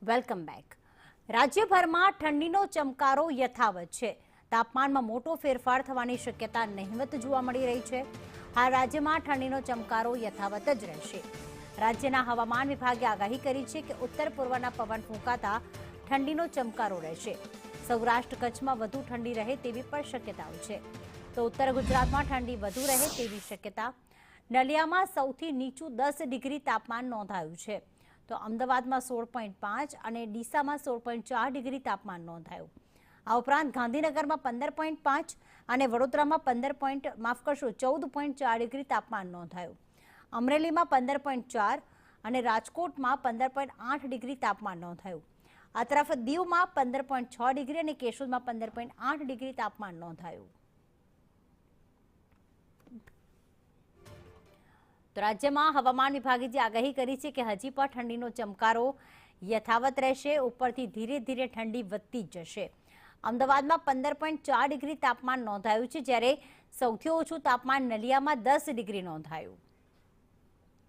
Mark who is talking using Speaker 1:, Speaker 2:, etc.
Speaker 1: Welcome back. રાજ્યભરમાં ઠંડીનો ચમકારો યથાવત છે. તાપમાનમાં મોટો ફેરફાર થવાની શક્યતા નહિવત જોવા મળી રહી છે. હાલ રાજ્યમાં ઠંડીનો ચમકારો યથાવત જ રહેશે. રાજ્યના હવામાન વિભાગે આગાહી કરી છે કે ઉત્તર પૂર્વના પવન ફૂંકાતા ઠંડીનો ચમકારો રહેશે. સૌરાષ્ટ્ર કચ્છમાં વધુ ઠંડી રહે તેવી પણ શક્યતાઓ છે. તો ઉત્તર ગુજરાતમાં ઠંડી વધુ રહે તેવી શક્યતા. નલિયામાં સૌથી નીચું 10 ડિગ્રી તાપમાન નોંધાયું છે. તો અમદાવાદમાં 16.5 અને ડીસામાં 16.4 ડિગ્રી તાપમાન નોંધાયું. આ ઉપરાંત ગાંધીનગરમાં 15.5 અને વડોદરામાં 14.4 ડિગ્રી તાપમાન નોંધાયું. અમરેલીમાં 15.4 અને રાજકોટમાં 15.8 ડિગ્રી તાપમાન નોંધાયું. આ તરફ દીવમાં 15.6 ડિગ્રી અને કેશોદમાં 15.8 ડિગ્રી તાપમાન નોંધાયું. તો રાજ્યમાં હવામાન વિભાગે જે આગાહી કરી છે કે હજી પણ ઠંડીનો ચમકારો યથાવત રહેશે. ઉપરથી ધીરે ધીરે ઠંડી વધતી જશે. અમદાવાદમાં 15.4 ડિગ્રી તાપમાન નોંધાયું છે, જ્યારે સૌથી ઓછું તાપમાન નલિયામાં 10 ડિગ્રી નોંધાયું.